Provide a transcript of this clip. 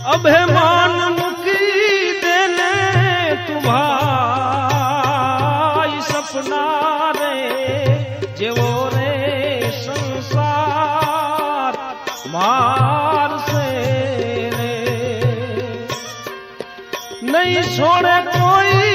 અભિમાન મૂકી દેને તું ભાઈ સપના રે જેવો રે સંસાર મારશે રે નહીં છોડે કોઈ